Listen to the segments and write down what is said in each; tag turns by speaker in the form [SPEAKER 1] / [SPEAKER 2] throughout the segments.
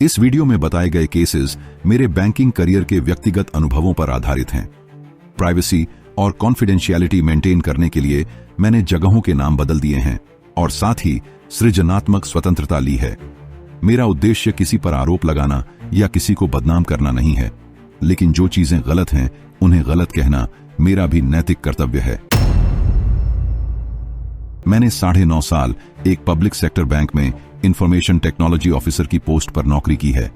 [SPEAKER 1] इस वीडियो में बताए गए केसेस मेरे बैंकिंग करियर के व्यक्तिगत अनुभवों पर आधारित हैं। प्राइवेसी और कॉन्फिडेंशियलिटी मेंटेन करने के लिए मैंने जगहों के नाम बदल दिए हैं और साथ ही सृजनात्मक स्वतंत्रता ली है। मेरा उद्देश्य किसी पर आरोप लगाना या किसी को बदनाम करना नहीं है, लेकिन जो चीजें गलत हैं उन्हें गलत कहना मेरा भी नैतिक कर्तव्य है। मैंने 9.5 साल एक पब्लिक सेक्टर बैंक में इंफॉर्मेशन टेक्नोलॉजी ऑफिसर की पोस्ट पर नौकरी की है।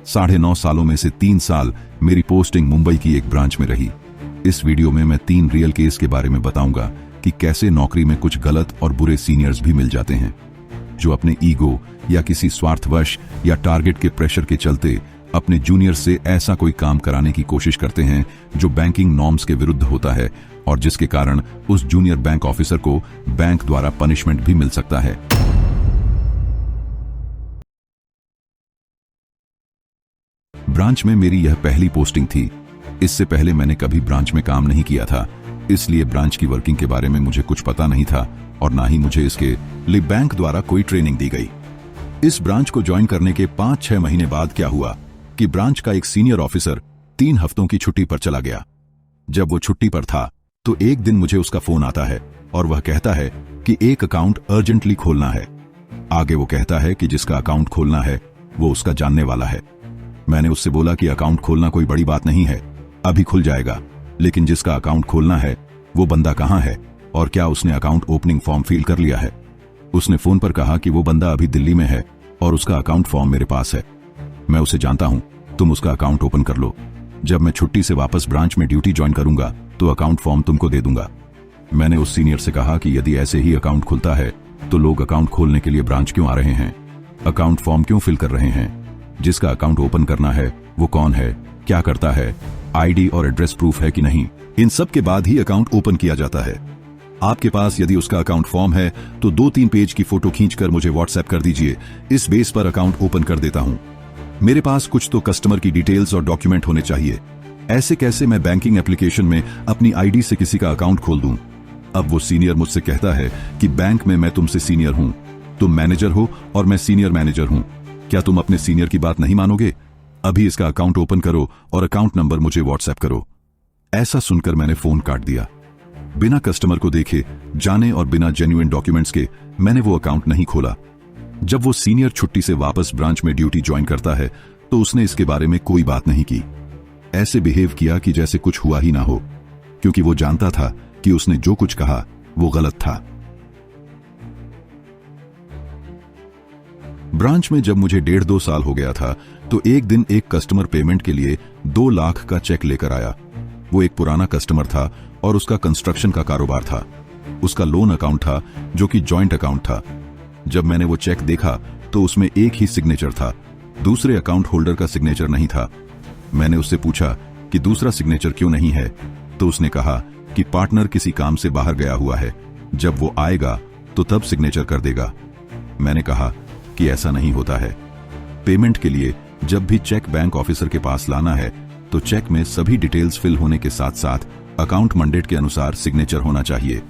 [SPEAKER 1] 9.5 सालों में से 3 साल मेरी पोस्टिंग मुंबई की एक ब्रांच में रही। इस वीडियो में मैं 3 रियल केस के बारे में बताऊंगा कि कैसे नौकरी में कुछ गलत और बुरे सीनियर्स भी मिल जाते हैं, जो अपने ईगो या किसी स्वार्थवश या टारगेट के प्रेशर के चलते अपने जूनियर से ऐसा कोई काम कराने की कोशिश करते हैं जो बैंकिंग नॉर्म्स के विरुद्ध होता है और जिसके कारण उस जूनियर बैंक ऑफिसर को बैंक द्वारा पनिशमेंट भी मिल सकता है। ब्रांच में मेरी यह पहली पोस्टिंग थी। इससे पहले मैंने कभी ब्रांच में काम नहीं किया था, इसलिए ब्रांच की वर्किंग के बारे में मुझे कुछ पता नहीं था और ना ही मुझे इसके लिए बैंक द्वारा कोई ट्रेनिंग दी गई। इस ब्रांच को ज्वाइन करने के 5-6 महीने बाद क्या हुआ कि ब्रांच का एक सीनियर ऑफिसर 3 हफ्तों की छुट्टी पर चला गया। जब वो छुट्टी पर था तो एक दिन मुझे उसका फोन आता है और वह कहता है कि एक अकाउंट अर्जेंटली खोलना है। आगे वो कहता है कि जिसका अकाउंट खोलना है वो उसका जानने वाला है। मैंने उससे बोला कि अकाउंट खोलना कोई बड़ी बात नहीं है, अभी खुल जाएगा, लेकिन जिसका अकाउंट खोलना है वो बंदा कहाँ है और क्या उसने अकाउंट ओपनिंग फॉर्म फिल कर लिया है। उसने फोन पर कहा कि वो बंदा अभी दिल्ली में है और उसका अकाउंट फॉर्म मेरे पास है। मैं उसे जानता हूं, तुम उसका अकाउंट ओपन कर लो। जब मैं छुट्टी से वापस ब्रांच में ड्यूटी ज्वाइन करूंगा तो अकाउंट फॉर्म तुमको दे दूंगा। मैंने उस सीनियर से कहा कि यदि ऐसे ही अकाउंट खुलता है तो लोग अकाउंट खोलने के लिए ब्रांच क्यों आ रहे हैं, अकाउंट फॉर्म क्यों फिल कर रहे हैं, जिसका अकाउंट ओपन करना है वो कौन है, क्या करता है, आईडी और एड्रेस प्रूफ है कि नहीं, इन सब के बाद ही अकाउंट ओपन किया जाता है। आपके पास यदि उसका अकाउंट फॉर्म है तो 2-3 पेज की फोटो खींचकर मुझे व्हाट्सएप कर दीजिए, इस बेस पर अकाउंट ओपन कर देता हूं। मेरे पास कुछ तो कस्टमर की डिटेल्स और डॉक्यूमेंट होने चाहिए। ऐसे कैसे मैं बैंकिंग एप्लीकेशन में अपनी आईडी से किसी का अकाउंट खोल दूं। अब वो सीनियर मुझसे कहता है कि बैंक में मैं तुमसे सीनियर हूं, तुम मैनेजर हो और मैं सीनियर मैनेजर हूं, क्या तुम अपने सीनियर की बात नहीं मानोगे? अभी इसका अकाउंट ओपन करो और अकाउंट नंबर मुझे व्हाट्सएप करो। ऐसा सुनकर मैंने फोन काट दिया। बिना कस्टमर को देखे जाने और बिना जेन्युइन डॉक्यूमेंट्स के मैंने वो अकाउंट नहीं खोला। जब वो सीनियर छुट्टी से वापस ब्रांच में ड्यूटी ज्वाइन करता है तो उसने इसके बारे में कोई बात नहीं की। ऐसे बिहेव किया कि जैसे कुछ हुआ ही ना हो, क्योंकि वो जानता था कि उसने जो कुछ कहा वो गलत था। ब्रांच में जब मुझे 1.5-2 साल हो गया था तो एक दिन एक कस्टमर पेमेंट के लिए 2 लाख का चेक लेकर आया। वो एक पुराना कस्टमर था और उसका कंस्ट्रक्शन का कारोबार था। उसका लोन अकाउंट था जो कि जॉइंट अकाउंट था। जब मैंने वो चेक देखा तो उसमें एक ही सिग्नेचर था, दूसरे अकाउंट होल्डर का सिग्नेचर नहीं था। मैंने उससे पूछा कि दूसरा सिग्नेचर क्यों नहीं है, तो उसने कहा कि पार्टनर किसी काम से बाहर गया हुआ है, जब वो आएगा तो तब सिग्नेचर कर देगा। मैंने कहा कि ऐसा नहीं होता है। पेमेंट के लिए जब भी चेक बैंक ऑफिसर के पास लाना है तो चेक में सभी डिटेल्स फिल होने के साथ साथ अकाउंट मंडेट के अनुसार सिग्नेचर होना चाहिए।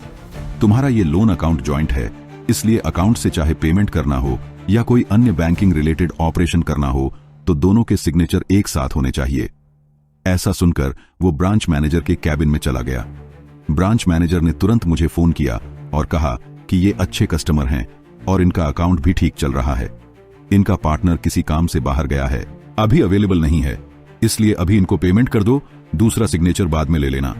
[SPEAKER 1] तुम्हारा ये लोन अकाउंट जॉइंट है, इसलिए अकाउंट से चाहे पेमेंट करना हो या कोई अन्य बैंकिंग रिलेटेड ऑपरेशन करना हो तो दोनों के सिग्नेचर एक साथ होने चाहिए। ऐसा सुनकर वो ब्रांच मैनेजर के कैबिन में चला गया। ब्रांच मैनेजर ने तुरंत मुझे फोन किया और कहा कि ये अच्छे कस्टमर हैं और इनका अकाउंट भी ठीक चल रहा है। इनका पार्टनर किसी काम से बाहर गया है, अभी अवेलेबल नहीं है, इसलिए अभी इनको पेमेंट कर दो, दूसरा सिग्नेचर बाद में ले लेना।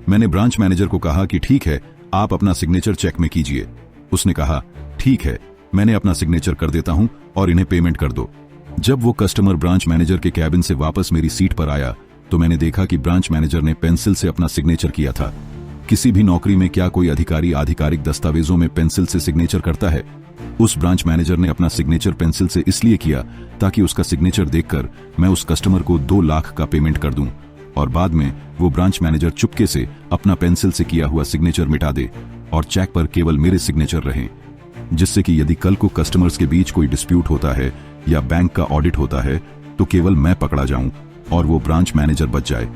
[SPEAKER 1] मैंने ब्रांच मैनेजर को कहा कि ठीक है, आप अपना सिग्नेचर चेक में कीजिए। उसने कहा ठीक है, मैंने अपना सिग्नेचर कर देता हूं और इन्हें पेमेंट कर दो। जब वो कस्टमर ब्रांच मैनेजर के कैबिन से वापस मेरी सीट पर आया तो मैंने देखा कि ब्रांच मैनेजर ने पेंसिल से अपना सिग्नेचर किया था। किसी भी नौकरी में क्या कोई अधिकारी आधिकारिक दस्तावेजों में पेंसिल से सिग्नेचर करता है? उस ब्रांच मैनेजर ने अपना सिग्नेचर पेंसिल से इसलिए किया ताकि उसका सिग्नेचर देखकर मैं उस कस्टमर को 2 लाख का पेमेंट कर दूं और बाद में वो ब्रांच मैनेजर चुपके से अपना पेंसिल से किया हुआ सिग्नेचर मिटा दे और चेक पर केवल मेरे सिग्नेचर रहें, जिससे कि यदि कल को कस्टमर्स के बीच कोई डिस्प्यूट होता है या बैंक का ऑडिट होता है तो केवल मैं पकड़ा जाऊं और वो ब्रांच मैनेजर बच जाए।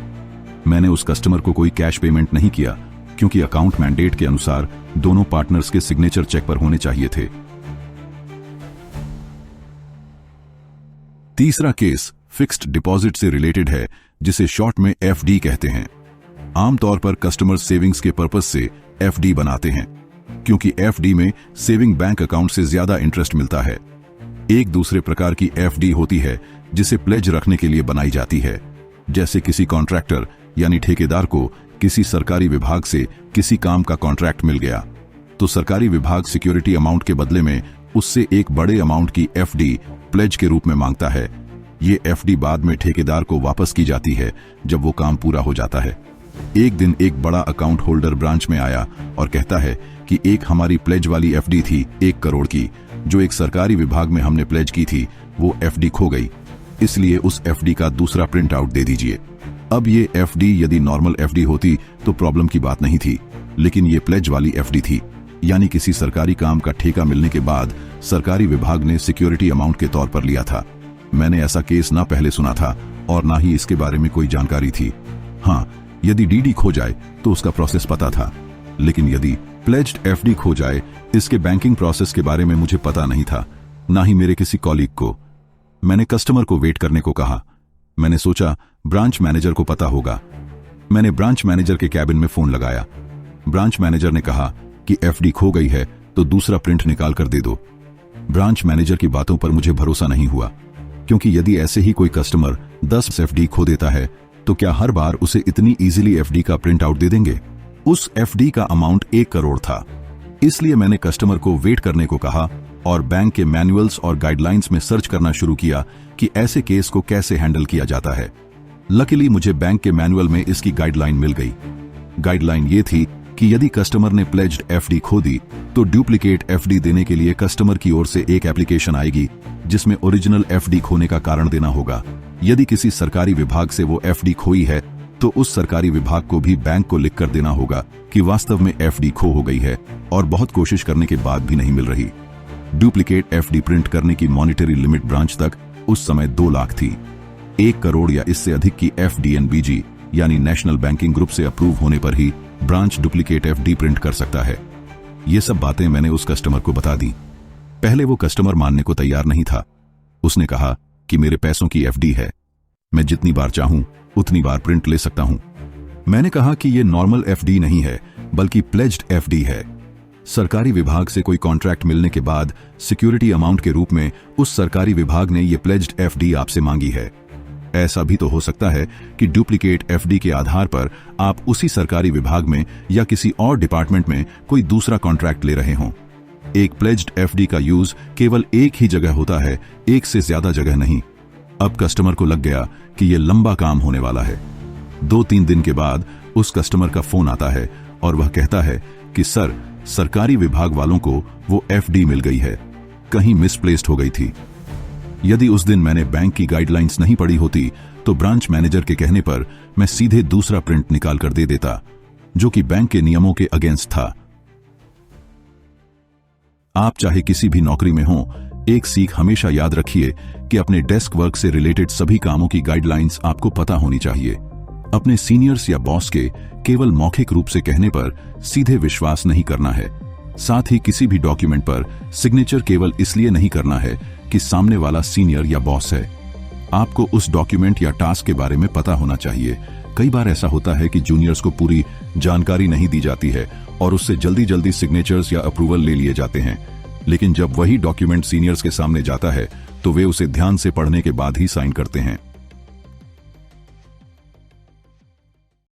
[SPEAKER 1] मैंने उस कस्टमर को कोई कैश पेमेंट नहीं किया क्योंकि अकाउंट मैंडेट के अनुसार दोनों पार्टनर्स के सिग्नेचर चेक पर होने चाहिए थे। तीसरा केस फिक्स्ड डिपॉजिट से रिलेटेड है, जिसे शॉर्ट में एफडी कहते हैं। आमतौर पर कस्टमर सेविंग्स के पर्पस से एफडी बनाते हैं, क्योंकि एफडी में सेविंग बैंक अकाउंट से ज्यादा इंटरेस्ट मिलता है। एक दूसरे प्रकार की एफडी होती है जिसे प्लेज रखने के लिए बनाई जाती है। जैसे किसी कॉन्ट्रैक्टर यानी ठेकेदार को किसी सरकारी विभाग से किसी काम का कॉन्ट्रैक्ट मिल गया, तो सरकारी विभाग सिक्योरिटी अमाउंट के बदले में उससे एक बड़े अमाउंट की एफडी प्लेज के रूप में मांगता है। ये एफडी बाद में ठेकेदार को वापस की जाती है जब वो काम पूरा हो जाता है। एक दिन एक बड़ा अकाउंट होल्डर ब्रांच में आया और कहता है कि एक हमारी प्लेज वाली एफडी थी 1 करोड़ की, जो एक सरकारी विभाग में हमने प्लेज की थी, वो एफडी खो गई, इसलिए उस एफडी का दूसरा प्रिंट आउट दे दीजिए। अब ये एफडी यदि नॉर्मल एफडी होती तो प्रॉब्लम की बात नहीं थी, लेकिन ये प्लेज वाली एफडी थी, यानी किसी सरकारी काम का ठेका मिलने के बाद सरकारी विभाग ने सिक्योरिटी अमाउंट के तौर पर लिया था। मैंने ऐसा केस ना पहले सुना था और ना ही इसके बारे में कोई जानकारी थी। हाँ, यदि डीडी खो जाए तो उसका प्रोसेस पता था, लेकिन यदि प्लेज्ड एफडी खो जाए, इसके बैंकिंग प्रोसेस के बारे में मुझे पता नहीं था, ना ही मेरे किसी कॉलीग को। मैंने कस्टमर को वेट करने को कहा। मैंने सोचा ब्रांच मैनेजर को पता होगा। मैंने ब्रांच मैनेजर के कैबिन में फोन लगाया। ब्रांच मैनेजर ने कहा कि एफडी खो गई है तो दूसरा प्रिंट निकाल कर दे दो। ब्रांच मैनेजर की बातों पर मुझे भरोसा नहीं हुआ, क्योंकि यदि ऐसे ही कोई कस्टमर 10 एफडी खो देता है तो क्या हर बार उसे इतनी इजीली एफडी का प्रिंट आउट दे देंगे? उस एफडी का अमाउंट 1 करोड़ था। इसलिए मैंने कस्टमर को वेट करने को कहा और बैंक के मैनुअल्स और गाइडलाइंस में सर्च करना शुरू किया कि ऐसे केस को कैसे हैंडल किया जाता है। लकीली मुझे बैंक के मैनुअल में इसकी गाइडलाइन मिल गई। गाइडलाइन ये थी कि यदि कस्टमर ने प्लेज्ड एफडी खो दी तो डुप्लीकेट एफडी देने के लिए कस्टमर की ओर से एक एप्लीकेशन आएगी जिसमें ओरिजिनल एफडी खोने का कारण देना होगा। यदि किसी सरकारी विभाग से वो एफडी खोई है तो उस सरकारी विभाग को भी बैंक को लिखकर देना होगा कि वास्तव में एफडी खो हो गई है और बहुत कोशिश करने के बाद भी नहीं मिल रही। डुप्लीकेट एफडी प्रिंट करने की मॉनिटरी लिमिट ब्रांच तक उस समय 2 लाख थी। 1 करोड़ या इससे अधिक की एफडीएनबीजी यानी नेशनल बैंकिंग ग्रुप से अप्रूव होने पर ही ब्रांच डुप्लीकेट एफडी प्रिंट कर सकता है। ये सब बातें मैंने उस कस्टमर को बता दी। पहले वो कस्टमर मानने को तैयार नहीं था। उसने कहा कि मेरे पैसों की एफडी है, मैं जितनी बार चाहूं उतनी बार प्रिंट ले सकता हूं। मैंने कहा कि ये नॉर्मल एफडी नहीं है, बल्कि प्लेज्ड एफडी है। सरकारी विभाग से कोई कॉन्ट्रैक्ट मिलने के बाद सिक्योरिटी अमाउंट के रूप में उस सरकारी विभाग ने ये प्लेज्ड एफडी आपसे मांगी है। ऐसा भी तो हो सकता है कि डुप्लीकेट एफडी के आधार पर आप उसी सरकारी विभाग में या किसी और डिपार्टमेंट में कोई दूसरा कॉन्ट्रैक्ट ले रहे हों। एक प्लेज्ड एफडी का यूज केवल एक ही जगह होता है, एक से ज्यादा जगह नहीं। अब कस्टमर को लग गया कि यह लंबा काम होने वाला है। 2-3 दिन के बाद उस कस्टमर का फोन आता है और वह कहता है कि सर, सरकारी विभाग वालों को वो एफडी मिल गई है, कहीं मिसप्लेस्ड हो गई थी। यदि उस दिन मैंने बैंक की गाइडलाइंस नहीं पढ़ी होती तो ब्रांच मैनेजर के कहने पर मैं सीधे दूसरा प्रिंट निकाल कर दे देता, जो कि बैंक के नियमों के अगेंस्ट था। आप चाहे किसी भी नौकरी में हो, एक सीख हमेशा याद रखिए कि अपने डेस्क वर्क से रिलेटेड सभी कामों की गाइडलाइंस आपको पता होनी चाहिए। अपने सीनियर्स या बॉस के केवल मौखिक रूप से कहने पर सीधे विश्वास नहीं करना है। साथ ही किसी भी डॉक्यूमेंट पर सिग्नेचर केवल इसलिए नहीं करना है कि सामने वाला सीनियर या बॉस है। आपको उस डॉक्यूमेंट या टास्क के बारे में पता होना चाहिए। कई बार ऐसा होता है कि जूनियर्स को पूरी जानकारी नहीं दी जाती है और उससे जल्दी जल्दी सिग्नेचर्स या अप्रूवल ले लिए जाते हैं, लेकिन जब वही डॉक्यूमेंट सीनियर्स के सामने जाता है तो वे उसे ध्यान से पढ़ने के बाद ही साइन करते हैं।